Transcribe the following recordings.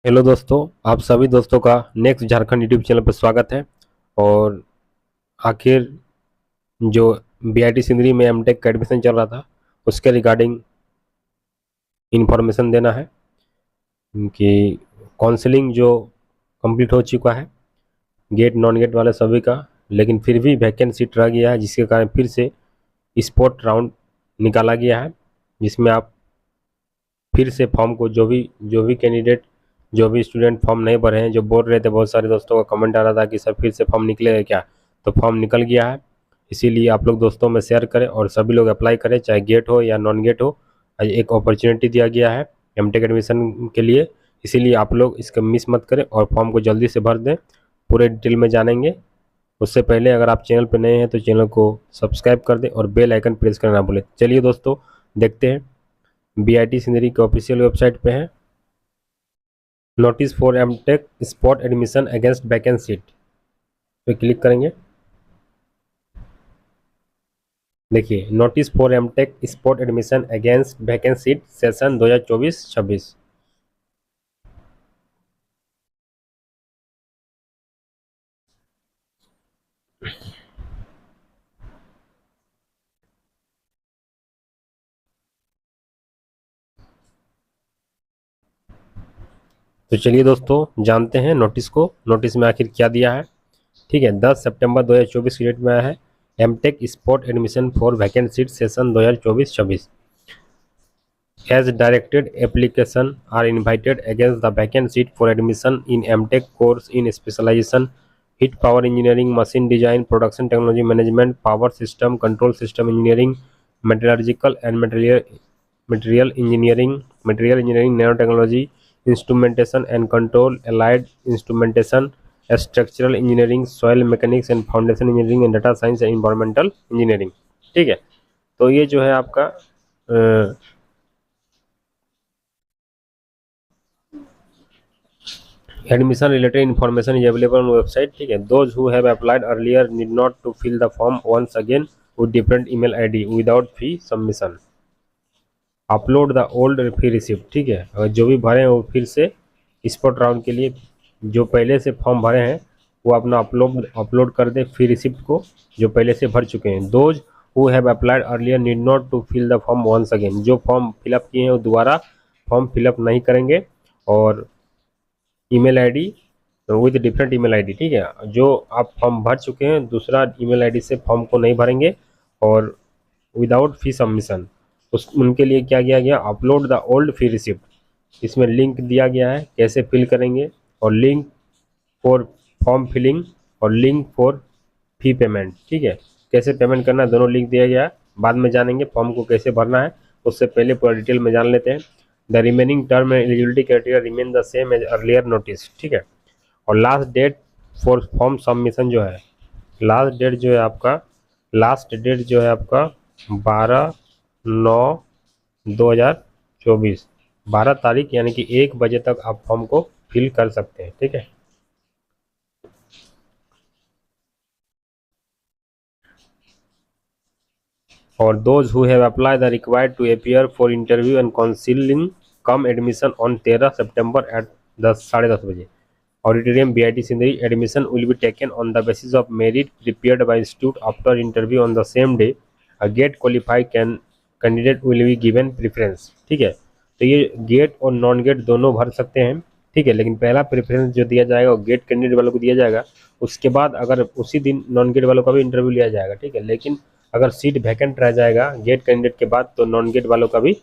Hello दोस्तों, आप सभी दोस्तों का नेक्स्ट झारखंड यूट्यूब चैनल पर स्वागत है। और आखिर जो बीआईटी सिंदरी में एमटेक का एडमिशन चल रहा था उसके रिगार्डिंग इंफॉर्मेशन देना है कि काउंसलिंग जो कंप्लीट हो चुका है गेट नॉन गेट वाले सभी का, लेकिन फिर भी वैकेंट सीट रह गया है, जिसके कारण फिर से स्पॉट राउंड निकाला गया है, जिसमें आप फिर से फॉर्म को जो भी कैंडिडेट जो भी स्टूडेंट फॉर्म नहीं भरे हैं, जो बोल रहे थे, बहुत सारे दोस्तों का कमेंट आ रहा था कि सर फिर से फॉर्म निकलेगा क्या, तो फॉर्म निकल गया है। इसीलिए आप लोग दोस्तों में शेयर करें और सभी लोग अप्लाई करें, चाहे गेट हो या नॉन गेट हो। आज एक अपॉर्चुनिटी दिया गया है एमटेक एडमिशन के लिए, इसीलिए आप लोग इसका मिस मत करें और फॉर्म को जल्दी से भर दें। पूरे डिटेल में जानेंगे। उससे पहले अगर आप चैनल पर नए हैं तो चैनल को सब्सक्राइब कर दें और बेल आइकन प्रेस करना ना भूलें। चलिए दोस्तों, देखते हैं। बीआईटी सिंदरी के ऑफिशियल वेबसाइट पे है, notice for MTech spot admission against vacant seat पे क्लिक करेंगे। देखिए, notice for MTech spot admission against vacant seat session 2024-26। तो चलिए दोस्तों, जानते हैं नोटिस को। नोटिस में आखिर क्या दिया है। ठीक है, 10 सितंबर 2024 की डेट में आया है। MTech spot admission for vacant seat session 2024-26 as directed application are invited against the vacant seat for admission in MTech course in specialization heat power engineering, machine design, production technology management, power system, control system engineering, metallurgical and material engineering, nanotechnology, instrumentation and control, allied instrumentation, structural engineering, soil mechanics and foundation engineering and data science and environmental engineering। ठीक है, तो ये जो है आपका admission related information is available on website. ठीक है, those who have applied earlier need not to fill the form once again with different email ID without fee submission, upload the old fee receipt. ठीक है, अगर जो भी भरे हैं वो फिर से स्पॉट राउंड के लिए जो पहले से फॉर्म भरे हैं वो अपना अपलोड कर दे फी रिसिप्ट को, जो पहले से भर चुके हैं। Those who have applied earlier need not to fill the form once again, जो फॉर्म फिलअप किए हैं वो दोबारा फॉर्म फिलअप नहीं करेंगे। और email ID with different email ID. ठीक है, जो आप फॉर्म भर चुके हैं दूसरा ईमेल आईडी से फॉर्म को नहीं भरेंगे। और विदाउट फी सबमिशन उस उनके लिए क्या किया गया, upload the old fee receipt. इसमें लिंक दिया गया है कैसे फिल करेंगे, और लिंक फॉर फॉर्म फिलिंग और लिंक फॉर फी पेमेंट। ठीक है, कैसे पेमेंट करना है दोनों लिंक दिया गया है, बाद में जानेंगे। फॉर्म को कैसे भरना है उससे पहले पूरा डिटेल में जान लेते हैं। The remaining term and eligibility criteria remain the same as earlier notice. ठीक है, और last date for form submission जो है, लास्ट डेट जो है आपका 12/9/2024, 12 तारीख, यानी कि 1 बजे तक आप फॉर्म को फिल कर सकते हैं। ठीक है, और those who have apply the required to appear for interview and counselling cum admission on 13 सितंबर एट 10:30 बजे auditorium BIT Sindri. Admission will be taken on the basis of merit prepared by institute after interview on the same day. A GATE qualified candidate will be given preference. ठीक है, तो ये gate और non gate दोनों भर सकते हैं। ठीक है, लेकिन पहला प्रेफरेंस जो दिया जाएगा वो गेट कैंडिडेट वालों को दिया जाएगा। उसके बाद अगर उसी दिन नॉन गेट वालों का भी इंटरव्यू लिया जाएगा। ठीक है, लेकिन अगर सीट वैकेंट रह जाएगा गेट कैंडिडेट के बाद तो नॉन गेट वालों का भी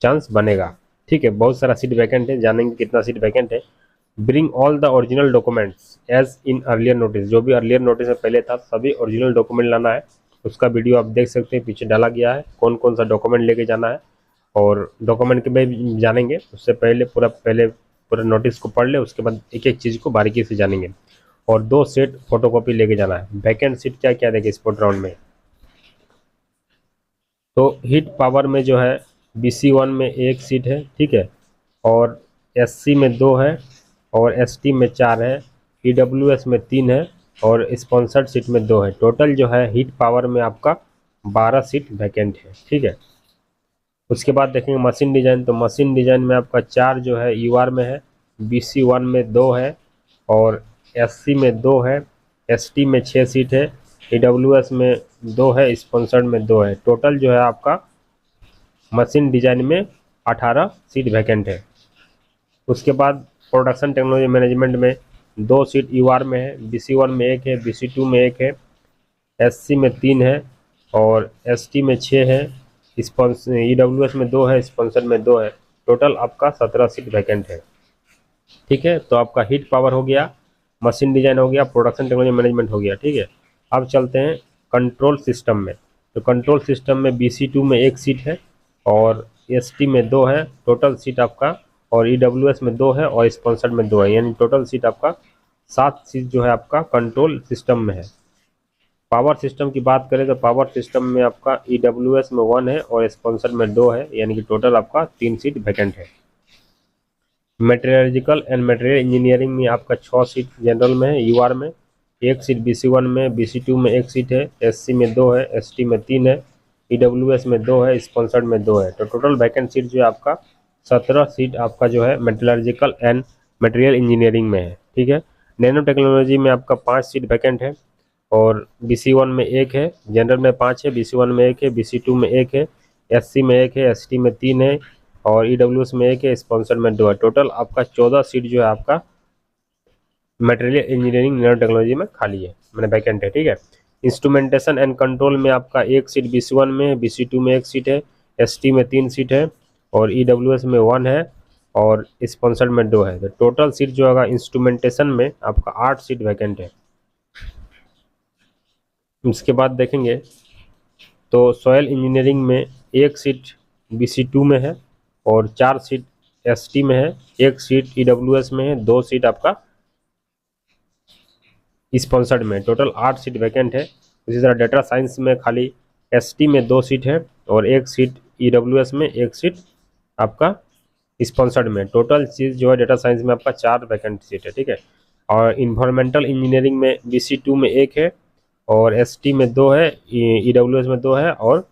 चांस बनेगा। ठीक है, बहुत सारा सीट वैकेंट है, जानेंगे कितना सीट वैकेंट है। Bring all the original documents as in earlier notice, जो भी अर्लियर नोटिस में पहले था सभी ओरिजिनल डॉक्यूमेंट लाना है। उसका वीडियो आप देख सकते हैं, पीछे डाला गया है कौन कौन सा डॉक्यूमेंट लेके जाना है। और डॉक्यूमेंट के में जानेंगे उससे पहले पूरा नोटिस को पढ़ ले, उसके बाद एक एक चीज़ को बारीकी से जानेंगे। और 2 सेट फोटोकॉपी लेके जाना है। वैकेंट सीट क्या क्या देंगे स्पॉट राउंड में, तो हीट पावर में जो है BC1 में 1 सीट है। ठीक है, और SC में 2 है, और ST में 4 है, EWS में 3 है, और स्पॉन्सर्ड सीट में 2 है। टोटल जो है हीट पावर में आपका 12 सीट वैकेंट है। ठीक है, उसके बाद देखेंगे मशीन डिजाइन, तो मशीन डिजाइन में आपका 4 जो है UR में है, BC1 में 2 है और SC में 2 है, ST में 6 सीट है, AWS में 2 है, स्पॉन्सर्ड में 2 है। टोटल जो है आपका मशीन डिजाइन में 18 सीट वैकेंट है। उसके बाद प्रोडक्शन टेक्नोलॉजी मैनेजमेंट में 2 सीट UR में है, BC1 में 1 है, BC2 में 1 है, SC में 3 है और ST में 6 है, EWS में 2 है, स्पॉन्सर में 2 है। टोटल आपका 17 सीट वैकेंट है। ठीक है, तो आपका हीट पावर हो गया, मशीन डिजाइन हो गया, प्रोडक्शन टेक्नोलॉजी मैनेजमेंट हो गया। ठीक है, अब चलते हैं कंट्रोल सिस्टम में। तो कंट्रोल सिस्टम में BC2 में 1 सीट है और ST में 2 है, टोटल सीट आपका, और EWS में 2 है और स्पॉन्सर्ड में 2 है, यानी टोटल सीट आपका 7 सीट जो है आपका कंट्रोल सिस्टम में है। पावर सिस्टम की बात करें तो पावर सिस्टम में आपका EWS में 1 है और स्पॉन्सर में 2 है, यानी कि टोटल आपका 3 सीट वैकेंट है। मेटेरियलॉजिकल एंड मटेरियल इंजीनियरिंग में आपका 6 सीट जनरल में है, UR में 1 सीट, BC1 में, BC2 में 1 सीट है, SC में 2 है, ST में 3 है, EWS में 2 है, स्पॉन्सर्ड में 2 है। तो टोटल वैकेंट सीट जो है आपका 17 सीट आपका जो है मेटेरियलॉजिकल एंड मटेरियल इंजीनियरिंग में है। ठीक है, नैनो टेक्नोलॉजी में आपका 5 सीट वैकेंट है और BC1 में 1 है, जनरल में 5 है, BC1 में 1 है, BC2 में 1 है, SC में 1 है, ST में 3 है और EWS में 1 है, स्पॉन्सर में 2 है। टोटल आपका 14 सीट जो है आपका मटेरियल इंजीनियरिंग नैनो टेक्नोलॉजी में खाली है, मैंने वैकेंट है। ठीक है, इंस्ट्रूमेंटेशन एंड कंट्रोल में आपका 1 सीट BC1 में है, BC2 में 1 सीट है, ST में 3 सीट है और EWS में 1 है और स्पॉन्सर्ड में 2 है। तो टोटल सीट जो होगा इंस्ट्रूमेंटेशन में आपका 8 सीट वैकेंट है। इसके बाद देखेंगे तो सॉयल इंजीनियरिंग में 1 सीट BC2 में है और 4 सीट ST में है, 1 सीट EWS में है, 2 सीट आपका स्पॉन्सर्ड में, टोटल 8 सीट वैकेंट है। इसी तरह डेटा साइंस में खाली ST में 2 सीट है और 1 सीट EWS में, 1 सीट आपका स्पॉन्सर्ड में। टोटल चीज़ जो है डेटा साइंस में आपका 4 वैकेंट सीट है। ठीक है, और इन्वायरमेंटल इंजीनियरिंग में BC2 में 1 है और ST में 2 है, EWS में 2 है और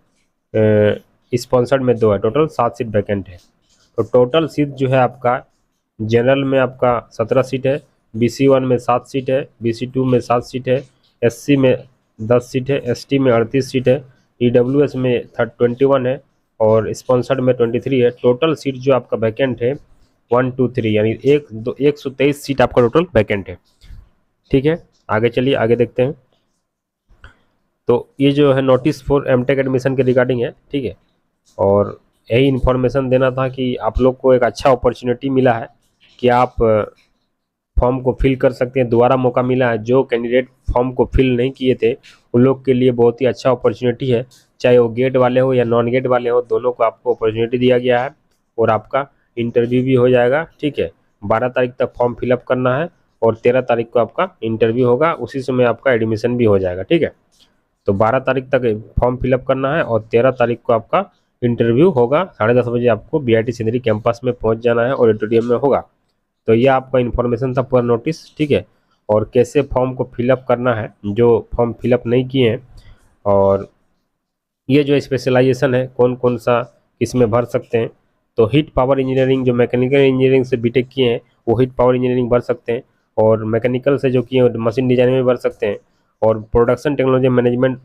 स्पॉन्सर्ड में 2 है। टोटल 7 सीट वैकेंट है। तो टोटल सीट जो है आपका जनरल में आपका 17 सीट है, BC1 में 7 सीट है, BC2 में 7 सीट है, SC में 10 सीट है, ST में 38 सीट है, EWS में 21 है और स्पॉन्सर्ड में 23 है। टोटल सीट जो आपका वैकेंट है 1 2 3 यानी 123 सीट आपका टोटल वैकेंट है। ठीक है, आगे चलिए, आगे देखते हैं। तो ये जो है नोटिस फॉर एमटेक एडमिशन के रिगार्डिंग है। ठीक है, और यही इन्फॉर्मेशन देना था कि आप लोग को एक अच्छा अपॉर्चुनिटी मिला है कि आप फॉर्म को फिल कर सकते हैं, दोबारा मौका मिला है। जो कैंडिडेट फॉर्म को फिल नहीं किए थे उन लोग के लिए बहुत ही अच्छा अपॉर्चुनिटी है, चाहे वो गेट वाले हो या नॉन गेट वाले हो, दोनों को आपको अपॉर्चुनिटी दिया गया है और आपका इंटरव्यू भी हो जाएगा। ठीक है, 12 तारीख तक फॉर्म फिलअप करना है और 13 तारीख को आपका इंटरव्यू होगा, उसी समय आपका एडमिशन भी हो जाएगा। ठीक है, तो 12 तारीख तक फॉर्म फिलअप करना है और 13 तारीख को आपका इंटरव्यू होगा। 10:30 बजे आपको BIT सिंदरी कैंपस में पहुंच जाना है, ऑडिटोरियम में होगा। तो ये आपका इन्फॉर्मेशन था पूरा नोटिस। ठीक है, और कैसे फॉर्म को फिलअप करना है जो फॉर्म फिलअप नहीं किए हैं, और ये जो स्पेशलाइजेशन है कौन कौन सा किस में भर सकते हैं। तो हीट पावर इंजीनियरिंग जो मैकेनिकल इंजीनियरिंग से बीटेक किए हैं वो हीट पावर इंजीनियरिंग भर सकते हैं, और मैकेनिकल से जो किए हैं मशीन डिजाइन में भर सकते हैं, और प्रोडक्शन टेक्नोलॉजी मैनेजमेंट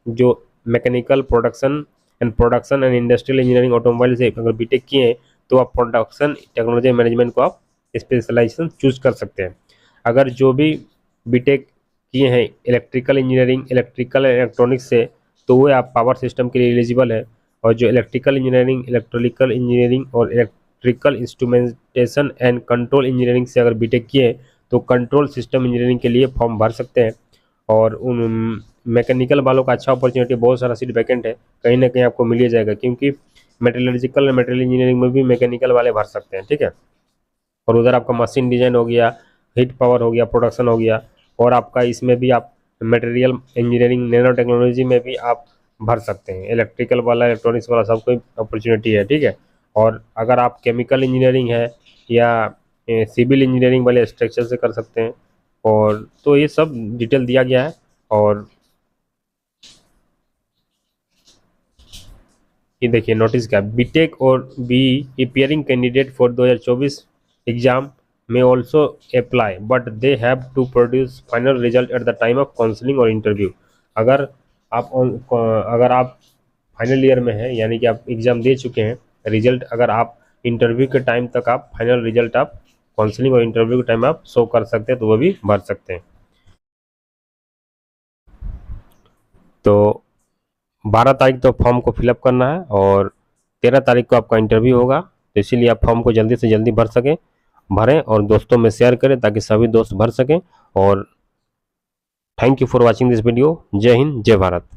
जो mechanical production and industrial engineering automobile से अगर बीटेक किए हैं तो आप प्रोडक्शन टेक्नोलॉजी मैनेजमेंट को आप स्पेशलाइजेशन चूज कर सकते हैं। अगर जो भी बीटेक किए हैं इलेक्ट्रिकल इंजीनियरिंग, इलेक्ट्रिकल इलेक्ट्रॉनिक्स से, तो वो आप पावर सिस्टम के लिए एलिजिबल है। और जो इलेक्ट्रिकल इंजीनियरिंग, इलेक्ट्रिकल इंजीनियरिंग और electrical instrumentation and control engineering से अगर बीटेक किए तो कंट्रोल सिस्टम इंजीनियरिंग के लिए फॉर्म भर सकते हैं। और उन मैकेनिकल वालों का अच्छा अपॉर्चुनिटी, बहुत सारा सीट वैकेंट है, कहीं ना कहीं आपको मिल ही जाएगा, क्योंकि मेटलर्जिकल मटेरियल इंजीनियरिंग में भी मैकेनिकल वाले भर सकते हैं। ठीक है, और उधर आपका मशीन डिजाइन हो गया, हीट पावर हो गया, प्रोडक्शन हो गया, और आपका इसमें भी आप मटेरियल इंजीनियरिंग नैनो टेक्नोलॉजी में भी आप भर सकते हैं। इलेक्ट्रिकल वाला, इलेक्ट्रॉनिक्स वाला सब कोई अपॉर्चुनिटी है। ठीक है, और अगर आप केमिकल इंजीनियरिंग है या सिविल इंजीनियरिंग वाले स्ट्रक्चर से कर सकते हैं। और तो ये सब डिटेल दिया गया है। और ये देखिए नोटिस क्या, बीटेक और BE appearing candidate for 2024 exam may also apply, but they have to produce final result at the time of counseling or interview. अगर आप फाइनल ईयर में हैं, यानी कि आप एग्जाम दे चुके हैं, रिजल्ट अगर आप इंटरव्यू के टाइम तक आप फाइनल रिजल्ट आप काउंसलिंग और इंटरव्यू के टाइम आप शो कर सकते हैं, तो वो भी भर सकते हैं। तो 12 तारीख तो फॉर्म को फिलअप करना है और 13 तारीख को आपका इंटरव्यू होगा, तो इसीलिए आप फॉर्म को जल्दी से जल्दी भरें और दोस्तों में शेयर करें ताकि सभी दोस्त भर सकें। और thank you for watching this video. जय हिंद, जय भारत।